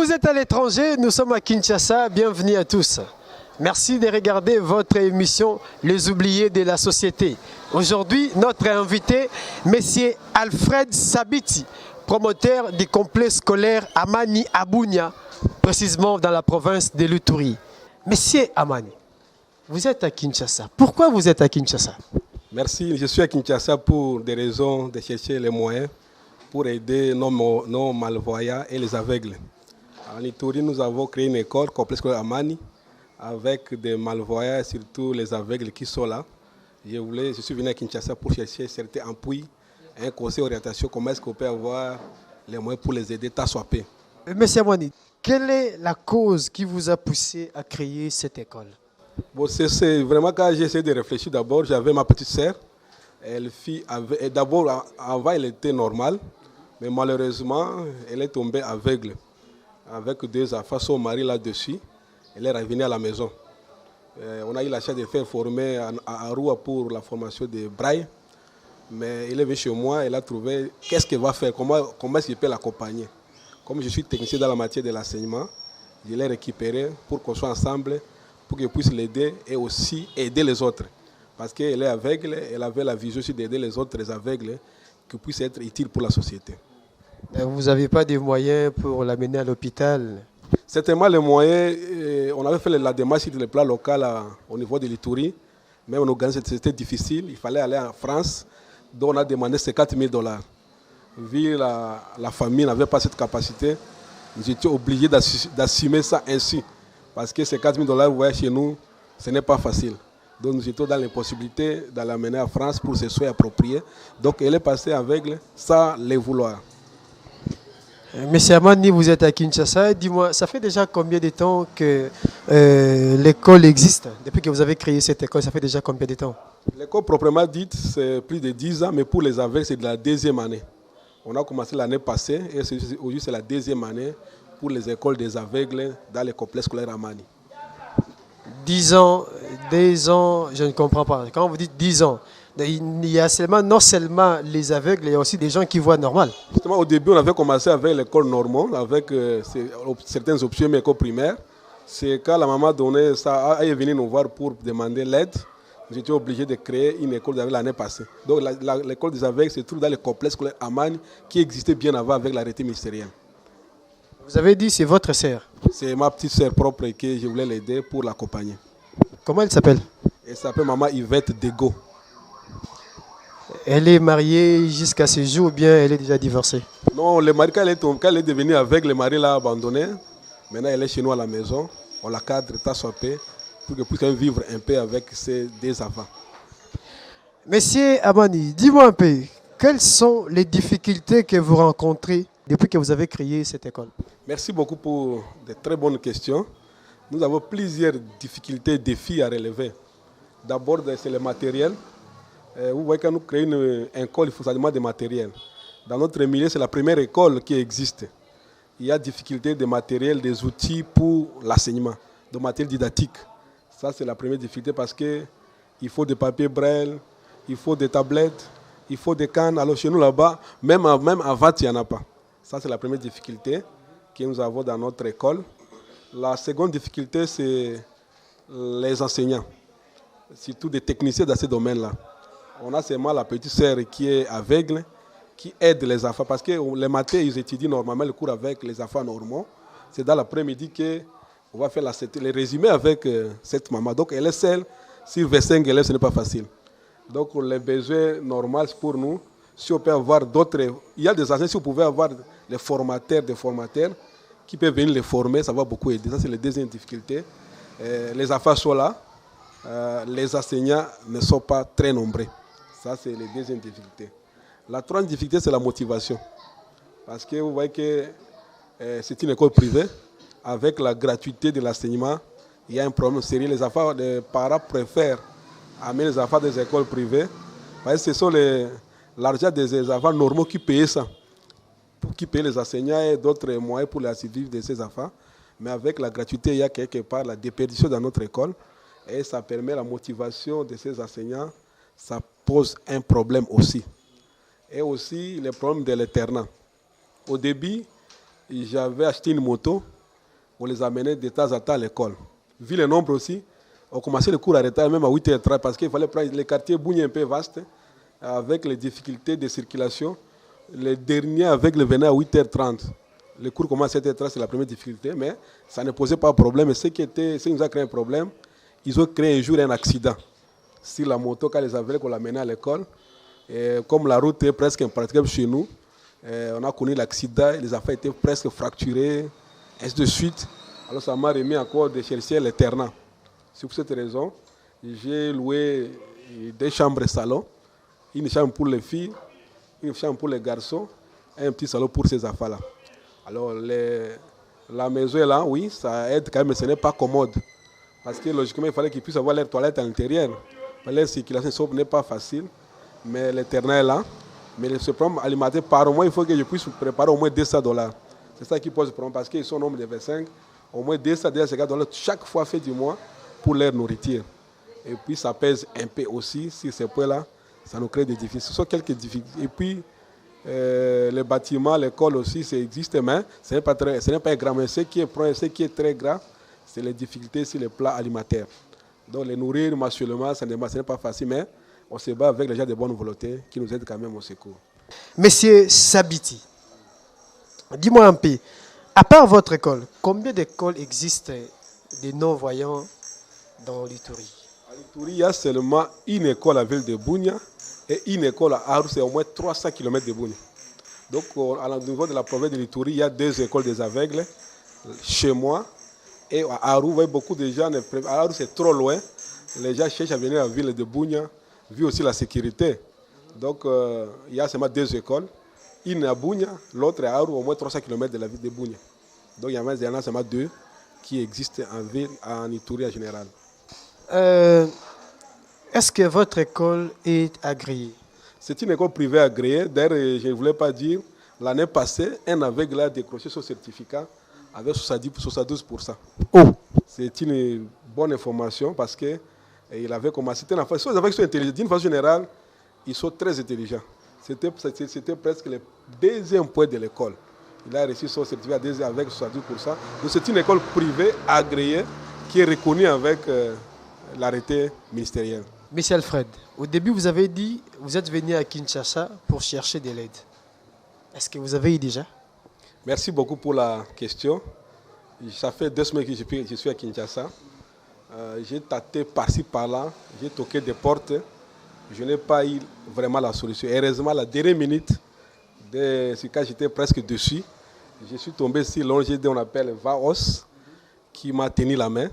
Vous êtes à l'étranger, nous sommes à Kinshasa, bienvenue à tous. Merci de regarder votre émission Les oubliés de la société. Aujourd'hui, notre invité, M. Alfred Sabiti, promoteur du complexe scolaire Amani Abunia, précisément dans la province de l'Uturi. Monsieur Amani, vous êtes à Kinshasa. Pourquoi vous êtes à Kinshasa? Merci, je suis à Kinshasa pour des raisons de chercher les moyens pour aider nos malvoyants et les aveugles. En Ituri, nous avons créé une école, complexe scolaire Amani, avec des malvoyants, surtout les aveugles qui sont là. Je suis venu à Kinshasa pour chercher certains appuis, un conseil d'orientation, comment est-ce qu'on peut avoir les moyens pour les aider à swapper. Monsieur Amani, quelle est la cause qui vous a poussé à créer cette école? Bon, c'est vraiment quand j'ai essayé de réfléchir d'abord, j'avais ma petite sœur. D'abord, avant, elle était normale, mais malheureusement, elle est tombée aveugle. Avec deux enfants, son mari là-dessus, elle est revenue à la maison. On a eu la chance de faire former à Arua pour la formation de Braille. Mais elle est venue chez moi, elle a trouvé qu'est-ce qu'elle va faire, comment je peux l'accompagner. Comme je suis technicien dans la matière de l'enseignement, je l'ai récupéré pour qu'on soit ensemble, pour qu'elle puisse l'aider et aussi aider les autres. Parce qu'elle est aveugle, elle avait la vision aussi d'aider les autres les aveugles, qui puissent être utiles pour la société. Vous n'avez pas de moyens pour l'amener à l'hôpital? Certainement, les moyens, on avait fait la démarche sur le plan local au niveau de l'Ituri, mais on organisait, c'était difficile, il fallait aller en France, donc on a demandé ces $4,000. Vu la famille n'avait pas cette capacité, j'étais obligé d'assumer ça ainsi, parce que ces $4,000, vous voyez, chez nous, ce n'est pas facile. Donc nous étions dans l'impossibilité de l'amener en France pour ses soins appropriés. Donc elle est passée aveugle sans le vouloir. Monsieur Amani, vous êtes à Kinshasa. Dis-moi, ça fait déjà combien de temps que l'école existe? Depuis que vous avez créé cette école, ça fait déjà combien de temps? L'école proprement dite, c'est plus de 10 ans, mais pour les aveugles, c'est de la deuxième année. On a commencé l'année passée et aujourd'hui, c'est la deuxième année pour les écoles des aveugles dans les complexes scolaires Amani. 10 ans, 2 ans, je ne comprends pas. Quand vous dites 10 ans, il y a non seulement les aveugles, il y a aussi des gens qui voient normal. Justement, au début, on avait commencé avec l'école normale, avec certaines options, mais école primaire. C'est quand la maman donnait ça, elle est venue nous voir pour demander l'aide. J'étais obligé de créer une école l'année passée. Donc l'école des aveugles se trouve dans le complexe scolaire Amani qui existait bien avant avec l'arrêté ministériel. Vous avez dit c'est votre sœur. C'est ma petite sœur propre que je voulais l'aider pour l'accompagner. Comment elle s'appelle? Elle s'appelle Maman Yvette Dego. Elle est mariée jusqu'à ce jour ou bien elle est déjà divorcée? Non, le mari, quand elle est devenue avec, le mari l'a abandonnée. Maintenant, elle est chez nous à la maison. On la cadre, tassopée, pour qu'elle puisse vivre un peu avec ses deux enfants. Monsieur Amani, dis-moi un peu, quelles sont les difficultés que vous rencontrez depuis que vous avez créé cette école? Merci beaucoup pour de très bonnes questions. Nous avons plusieurs difficultés, défis à relever. D'abord, c'est le matériel. Vous voyez, quand nous créons une école, il faut seulement de matériel. Dans notre milieu, c'est la première école qui existe. Il y a difficulté de matériel, des outils pour l'enseignement, de matériel didactique. Ça, c'est la première difficulté parce qu'il faut des papiers braille, il faut des tablettes, il faut des cannes. Alors chez nous, là-bas, même avant, il n'y en a pas. Ça, c'est la première difficulté que nous avons dans notre école. La seconde difficulté, c'est les enseignants, surtout des techniciens dans ce domaine-là. On a seulement la petite sœur qui est aveugle, qui aide les enfants. Parce que les matins, ils étudient normalement le cours avec les enfants normaux. C'est dans l'après-midi qu'on va faire les résumés avec cette maman. Donc elle est seule. Sur 25 élèves, ce n'est pas facile. Donc les besoins normaux pour nous, si on peut avoir d'autres... Il y a des enseignants, si vous pouvez avoir des formateurs qui peuvent venir les former, ça va beaucoup aider. Ça, c'est la deuxième difficulté. Les enfants sont là. Les enseignants ne sont pas très nombreux. Ça, c'est la deuxième difficulté. La troisième difficulté, c'est la motivation. Parce que vous voyez que c'est une école privée. Avec la gratuité de l'enseignement, il y a un problème sérieux. Les parents préfèrent amener les enfants des écoles privées. Parce que ce sont l'argent des enfants normaux qui payent ça. Qui payent les enseignants et d'autres moyens pour la survie de ces enfants. Mais avec la gratuité, il y a quelque part la déperdition dans notre école. Et ça permet la motivation de ces enseignants. Ça pose un problème aussi. Et aussi le problème de l'internat. Au début, j'avais acheté une moto on les amenait de temps en temps à l'école. Vu le nombre aussi, on commençait le cours à retard, même à 8h30, parce qu'il fallait prendre les quartiers Bougny un peu vastes, avec les difficultés de circulation. Les derniers avec le venaient à 8h30. Le cours commence à 7h30, c'est la première difficulté, mais ça ne posait pas de problème. Et ce qui nous a créé un problème, ils ont créé un jour un accident sur la moto quand les aveugles qu'on l'a mené à l'école. Et comme la route est presque impraticable chez nous, on a connu l'accident, les enfants étaient presque fracturés, ainsi de suite. Alors ça m'a remis encore de chercher l'internat. C'est pour cette raison, j'ai loué des chambres et salons, une chambre pour les filles, une chambre pour les garçons et un petit salon pour ces enfants-là. Alors la maison est là, oui, ça aide quand même, mais ce n'est pas commode. Parce que logiquement, il fallait qu'ils puissent avoir leurs toilettes à l'intérieur. La circulation n'est pas facile, mais l'internat est là. Mais ce problème alimentaire, par mois, il faut que je puisse préparer au moins $200. C'est ça qui pose le problème, parce qu'ils sont au nombre de 25, au moins $250 chaque fois fait du mois pour leur nourriture. Et puis ça pèse un peu aussi sur ces points-là, ça nous crée des difficultés. Ce sont quelques difficultés. Et puis les bâtiments, l'école aussi, ça existe, mais ce n'est pas grand. Mais ce qui est très grave, c'est les difficultés sur les plats alimentaires. Donc les nourrir mensuellement, ce n'est pas facile, mais on se bat avec les gens de bonne volonté qui nous aident quand même au secours. Monsieur Sabiti, dis-moi un peu, à part votre école, combien d'écoles existent de non-voyants dans l'Ituri? À l'Ituri, il y a seulement une école à la ville de Bunia et une école à Aru, c'est au moins 300 km de Bunia. Donc au niveau de la province de l'Ituri, il y a 2 écoles des aveugles chez moi. Et à Aru, vous voyez, beaucoup de gens, à Aru c'est trop loin, les gens cherchent à venir à la ville de Bunia, vu aussi la sécurité. Donc il y a seulement 2 écoles, une à Bunia, l'autre à Aru, au moins 300 km de la ville de Bunia. Donc il y en a seulement 2 qui existent en ville, en Ituri en général. Est-ce que votre école est agréée? C'est une école privée agréée. D'ailleurs, je ne voulais pas dire, l'année passée, un aveugle a décroché son certificat avec 72%. Oh. C'est une bonne information parce qu'il avait commencé. Les aveugles sont intelligents. D'une façon générale, ils sont très intelligents. C'était presque le 2e point de l'école. Il a reçu son certificat avec 72%. Donc c'est une école privée agréée qui est reconnue avec l'arrêté ministériel. Monsieur Alfred, au début, vous avez dit que vous êtes venu à Kinshasa pour chercher de l'aide. Est-ce que vous avez eu déjà? Merci beaucoup pour la question. Ça fait 2 semaines que je suis à Kinshasa. J'ai tâté par-ci, par-là. J'ai toqué des portes. Je n'ai pas eu vraiment la solution. Heureusement, la dernière minute, quand j'étais presque dessus, je suis tombé sur l'ONG qu'on appelle VAOS, qui m'a tenu la main.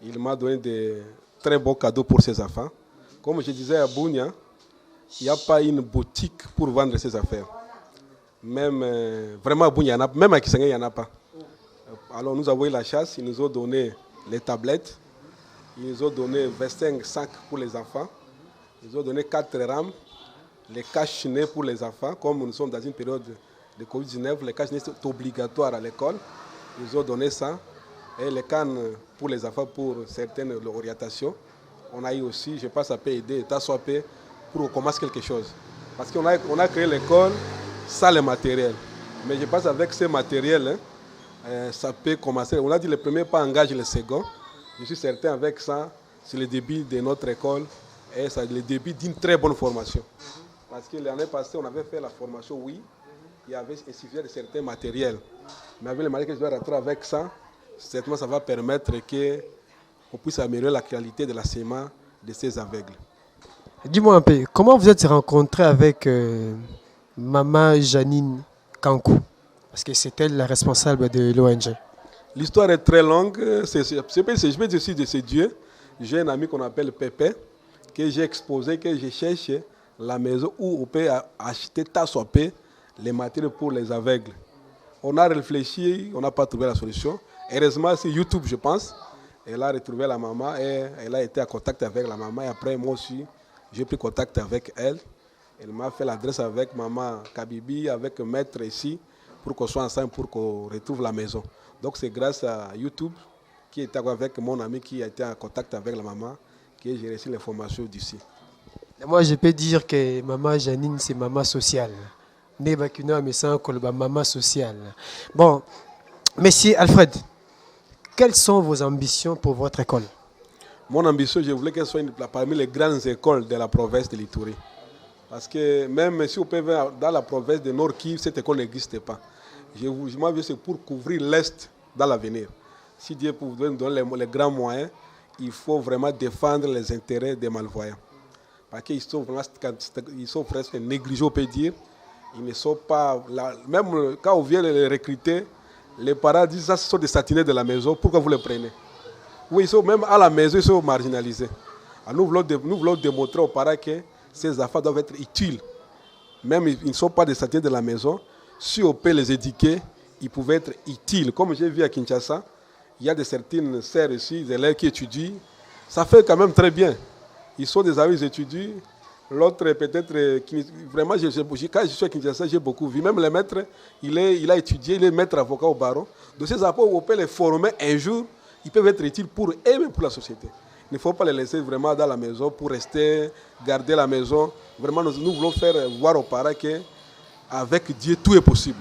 Il m'a donné de très beaux cadeaux pour ses enfants. Comme je disais à Bunia, il n'y a pas une boutique pour vendre ses affaires. Même vraiment à Bunia, même à Kisangé, il n'y en a pas. Alors nous avons eu la chasse, ils nous ont donné les tablettes, ils nous ont donné 25 sacs pour les enfants, ils nous ont donné 4 rames, les cache-nez pour les enfants, comme nous sommes dans une période de Covid-19, les cache-nez sont obligatoires à l'école, ils nous ont donné ça. Et les cannes pour les enfants pour certaines orientations. On a eu aussi, je pense, ça peut aider l'État soit payé pour commencer quelque chose. Parce qu'on a créé l'école sans le matériel. Mais je pense qu'avec ce matériel, ça peut commencer. On a dit le premier pas engage le second. Je suis certain avec ça, c'est le début de notre école et c'est le début d'une très bonne formation. Parce que l'année passée, on avait fait la formation, oui, il suffisait de certains matériels. Mais avec le matériel que je dois rentrer avec ça, certainement, ça va permettre qu'on puisse améliorer la qualité de l'enseignement de ces aveugles. Dis-moi un peu, comment vous êtes rencontré avec Maman Janine Kankou? Parce que c'est elle la responsable de l'ONG. L'histoire est très longue. Je peux dire de ces dieux. J'ai un ami qu'on appelle Pépé, que j'ai exposé, que je cherche la maison où on peut acheter les matériaux pour les aveugles. On a réfléchi, on n'a pas trouvé la solution. Heureusement, c'est YouTube, je pense. Elle a retrouvé la maman et elle a été en contact avec la maman. Et après, moi aussi, j'ai pris contact avec elle. Elle m'a fait l'adresse avec maman Kabibi, avec maître ici, pour qu'on soit ensemble, pour qu'on retrouve la maison. Donc, c'est grâce à YouTube, qui était avec mon ami qui a été en contact avec la maman, que j'ai reçu l'information d'ici. Moi, je peux dire que maman Janine, c'est maman sociale. Maman sociale. Bon, monsieur Alfred, Quelles sont vos ambitions pour votre école? Mon ambition, je voulais qu'elle soit parmi les grandes écoles de la province de l'Ituri. Parce que même si on peut voir dans la province de Nord-Kivu, cette école n'existe pas. Moi, c'est pour couvrir l'Est dans l'avenir. Si Dieu peut vous donner les grands moyens, il faut vraiment défendre les intérêts des malvoyants. Parce qu'ils sont presque négligés, on peut dire. Ils ne sont pas là. Même quand on vient les recruter, les parents disent ça, ce sont des satinés de la maison, pourquoi vous les prenez? Oui, ils sont même à la maison, ils sont marginalisés. Alors nous voulons démontrer aux parents que ces enfants doivent être utiles. Même ils ne sont pas des satinés de la maison. Si on peut les éduquer, ils pouvaient être utiles. Comme j'ai vu à Kinshasa, il y a certaines sœurs ici, des élèves qui étudient. Ça fait quand même très bien. Ils sont des amis, ils étudient. L'autre, peut-être, vraiment, quand je suis à Kinshasa, j'ai beaucoup vu. Même le maître, il a étudié, il est maître avocat au barreau. Donc ces enfants, on peut les former un jour, ils peuvent être utiles pour eux et même pour la société. Il ne faut pas les laisser vraiment dans la maison pour rester, garder la maison. Vraiment, nous voulons faire voir aux parents qu'avec Dieu, tout est possible.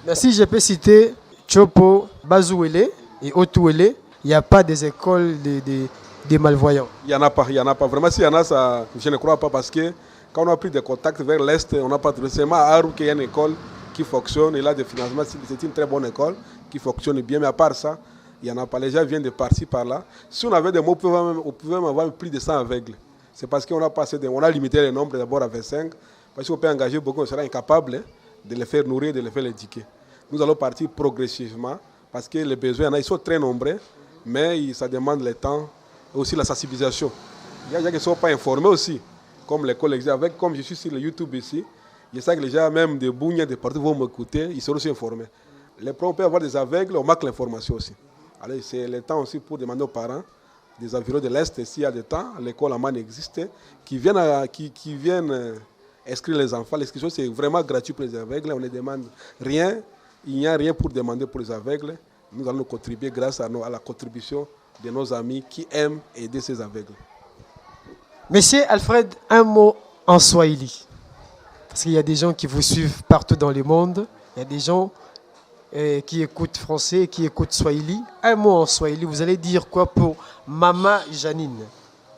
Merci, je peux citer Chopo, Bazouele et Otouele. Il n'y a pas des écoles des malvoyants. Il n'y en a pas, il n'y en a pas. Vraiment, s'il y en a, ça, je ne crois pas parce que quand on a pris des contacts vers l'Est, on n'a pas trouvé. C'est seulement à Aru qu'il y a une école qui fonctionne. Et là, des financements, c'est une très bonne école qui fonctionne bien. Mais à part ça, il n'y en a pas. Les gens viennent de par-ci, par-là. Si on avait des mots, on pouvait même avoir plus de 100 aveugles. C'est parce qu'on a passé, on a limité le nombre d'abord à 25. Parce qu'on peut engager beaucoup, on sera incapable de les faire nourrir, de les faire éduquer. Nous allons partir progressivement parce que les besoins, ils sont très nombreux, mais ça demande le temps et aussi la sensibilisation. Il y a des gens qui ne sont pas informés aussi, comme les collègues. Comme je suis sur le YouTube ici, je sais que les gens, même de Bougna, de partout, vont m'écouter, ils seront aussi informés. Les parents peuvent avoir des aveugles, on marque l'information aussi. Alors, c'est le temps aussi pour demander aux parents des environs de l'Est, s'il y a des temps, l'école en main existe, qui viennent inscrire les enfants. L'inscription, c'est vraiment gratuit pour les aveugles. On ne demande rien. Il n'y a rien pour demander pour les aveugles. Nous allons contribuer grâce à la contribution de nos amis qui aiment aider ces aveugles. Monsieur Alfred, un mot en Swahili. Parce qu'il y a des gens qui vous suivent partout dans le monde. Il y a des gens qui écoutent français et qui écoutent Swahili. Un mot en Swahili, vous allez dire quoi pour Mama Janine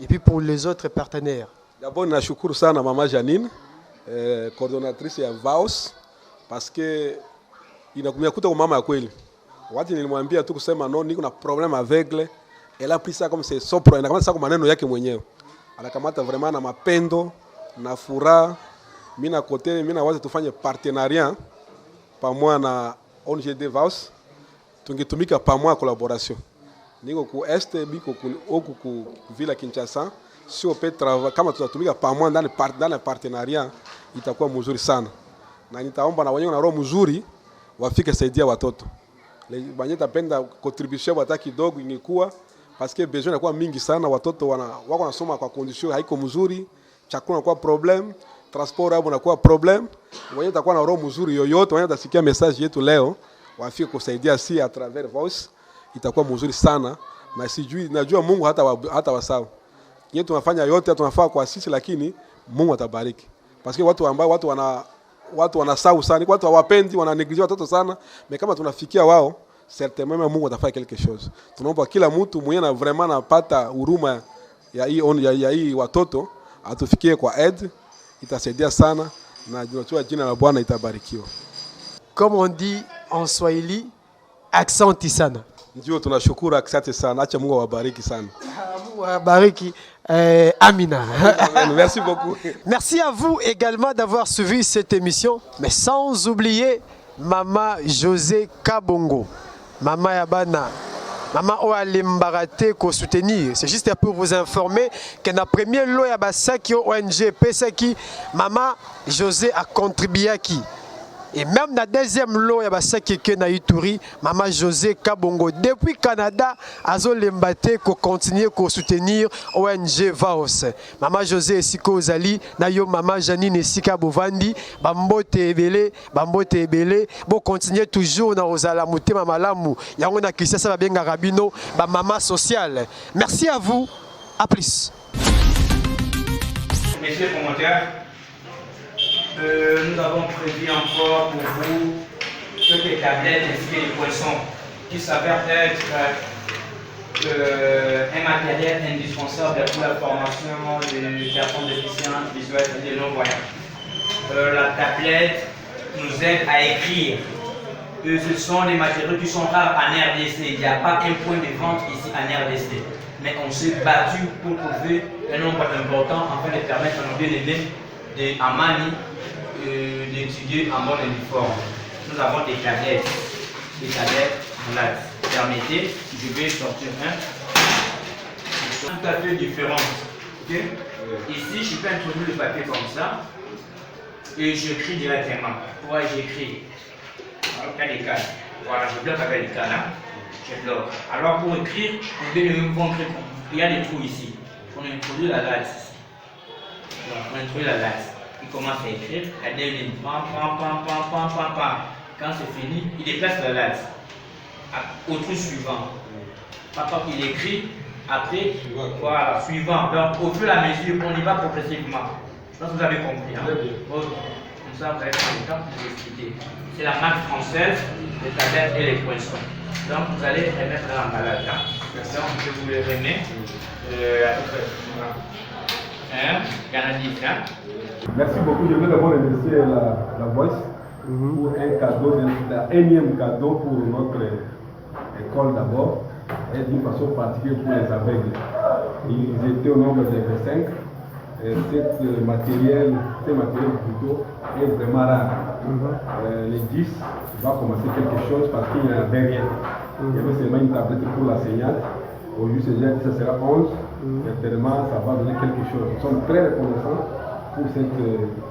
et puis pour les autres partenaires? D'abord, nashukuru sana Mama Janine, coordonnatrice ya VAOS, parce que inakuta kwa mama ya kweli. Wakati nilimwambia tu kusema no, niko na problem aveugle, elle a pris ça comme c'est son problème, anakamata ça kwa maneno yake mwenyewe. Anakamata vraiment na mapendo, na furaha. Mimi na kote, mimi na waza tufanye partenariat pamoja na ONG VAOS, tungetumika pamoja collaboration. Niko ku este biko ku vila Kinshasa, si on peut travailler kama tutatumika pamoja dans le partenariat, itakuwa mzuri sana. Na nitaomba na wenyewe na roho mzuri wafike saidia watoto. Banye tapenda contribution wata kidogo ingekuwa parce que besoin inakuwa mingi sana, watoto wako nasoma kwa condition haiko mzuri, chakula inakuwa problem, transport hapo inakuwa problem. Wenyewe takuwa na roho mzuri yoyote, wenyewe tasikia message yetu leo, wafike kusaidia si à travers voice, itakuwa mzuri sana na sijui najua Mungu hata wasahau. Yetu tunafanya yote tunafaa kwa sisi, lakini Mungu atabariki. Parce que watu ambao watu wanasahau sana, watu hawapendi, wananegligea watoto sana, mais kama tunafikia wao, certainement Mungu atafanya quelque chose. Tunaomba kila mtu mwenye na vraiment napata huruma ya hii watoto atufikie kwa aide, itasaidia sana na tunajua jina la Bwana itabarikiwa. Comme on dit en Swahili, accent sana. Ndio tunashukuru, asante sana. Acha Mungu awabariki sana. Mungu awabariki. Amina. Merci beaucoup. Merci à vous également d'avoir suivi cette émission, mais sans oublier Mama José Kabongo, Mama Yabana, Mama Oalimbarate ko soutenir. C'est juste pour vous informer que dans la première loi Yabasaki ONG Pesaki, Mama José a contribué à qui? Et même dans la deuxième loi, il y a na Ituri, Mama José Kabongo, depuis Canada, Azo Lembate, ko continuer à soutenir ONG VAOS. Mama José Siko Zali, Nayo Mama Janine Sika Bovandi, Bambote Ebele, bon continuer toujours dans Ozala Mouté Mamalamu, Yangona Kissa Benga Rabino, Mama sociale. Merci à vous, à plus. Messieurs les commentaires. Nous avons prévu encore pour vous quelques tablettes ainsi que les poissons. qui s'avère être un matériel indispensable pour la formation des personnes déficientes visuelles et des non-voyants. La tablette nous aide à écrire. Ce sont des matériaux qui sont rares en RDC. Il n'y a pas un point de vente ici en RDC. Mais on s'est battu pour trouver un nombre important afin de permettre à nos bien-aimés à Mani d'étudier en mode uniforme. Nous avons des tablettes. Voilà. Permettez, je vais sortir un. Ils sont tout à fait différentes. Okay? Ici, je peux introduire le papier comme ça et j'écris directement. Pourquoi j'écris? Alors, il y a des cas. Voilà, je bloque avec les cas là. Je bloque. Alors, pour écrire, on peut écrire. Il y a des trous ici. On introduit la latte ici. Donc, on introduit la latte. Il commence à écrire. La deux lignes. Quand c'est fini, il déplace la latte au trou suivant. Papa, il écrit. Après, voilà, suivant. Donc, au fur et à mesure, on y va progressivement. Je pense que vous avez compris. Hein? Comme ça, vous allez prendre le temps pour vous expliquer. C'est la marque française, les tablettes et les poinçons. Donc, vous allez remettre dans l'emballage. Hein? Donc, je vous les remets. Merci beaucoup. Je veux d'abord remercier la Voice pour un cadeau, la énième cadeau pour notre école d'abord, et d'une façon particulière pour les aveugles. Ils étaient au nombre de 25. Ce matériel plutôt est vraiment rare. Les 10 va commencer quelque chose parce qu'il n'y avait rien. Il y avait seulement une tablette pour l'enseignante. Aujourd'hui, ça sera 11. Certainement, ça va donner quelque chose. Nous sommes très reconnaissants pour cette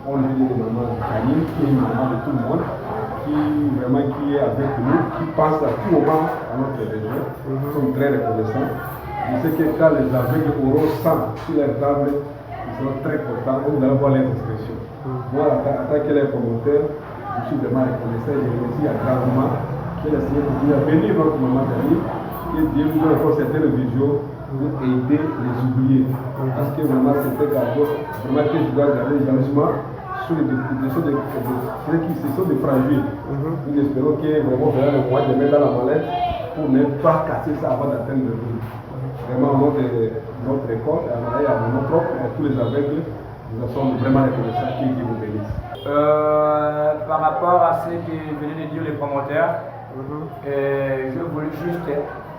ONG de maman Canine, qui est une maman de tout le monde, qui est avec nous, qui pense à tout moment à notre région. Nous sommes très reconnaissants. Je sais que quand les aveugles auront 100 sur leur table, ils seront très contents et nous allons voir leurs expressions. Moi, en tant que les promoteurs, je suis vraiment reconnaissant et je remercie à grand moment qui a essayé de venir notre maman Canine, et Dieu nous donne encore certaines visions pour aider les oubliés. Parce que vraiment, c'était vraiment que je dois garder les engagements sur ceux qui sont des fragiles. Nous espérons que vraiment on le moyen de mettre dans la mallette pour ne pas casser ça avant d'atteindre le but. Vraiment, au nom de notre école, à mon propre, à tous les aveugles, nous sommes vraiment reconnaissants que Dieu vous bénisse. Par rapport à ce que venaient de dire les promoteurs, je voulais juste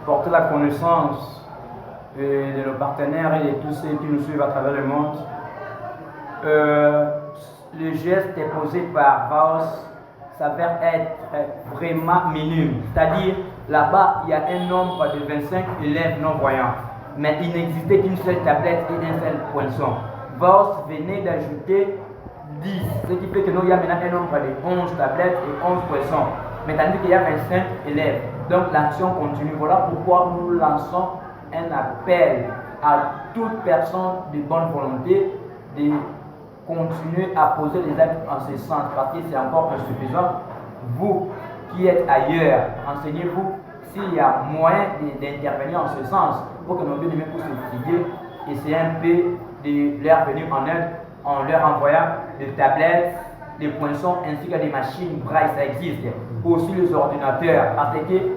porter la connaissance de nos partenaires et de tous ceux qui nous suivent à travers le monde. Le geste déposé par Vaos s'avère être vraiment minime. C'est-à-dire, là-bas, il y a un nombre de 25 élèves non-voyants, mais il n'existait qu'une seule tablette et un seul poinçon. Vaos venait d'ajouter 10, ce qui fait que nous, il y a maintenant un nombre de 11 tablettes et 11 poinçons. Mais tandis qu'il y a 25 élèves. Donc l'action continue. Voilà pourquoi nous lançons un appel à toute personne de bonne volonté de continuer à poser les actes en ce sens, parce que c'est encore insuffisant. Vous qui êtes ailleurs, enseignez-vous s'il y a moyen d'intervenir en ce sens pour que nos bien-aimés puissent étudier, et c'est un peu de leur venir en aide en leur envoyant des tablettes, des poinçons ainsi que des machines braille, ça existe. Aussi les ordinateurs, parce qu'il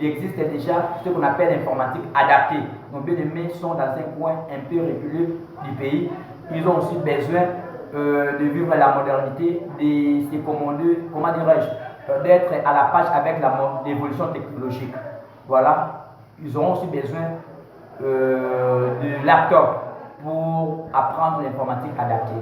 existe déjà ce qu'on appelle l'informatique adaptée. Nos bien-aimés sont dans un coin un peu reculé du pays. Ils ont aussi besoin de vivre la modernité, de se commander, comment dirais-je, d'être à la page avec l'évolution technologique. Voilà, ils auront aussi besoin de laptop pour apprendre l'informatique adaptée.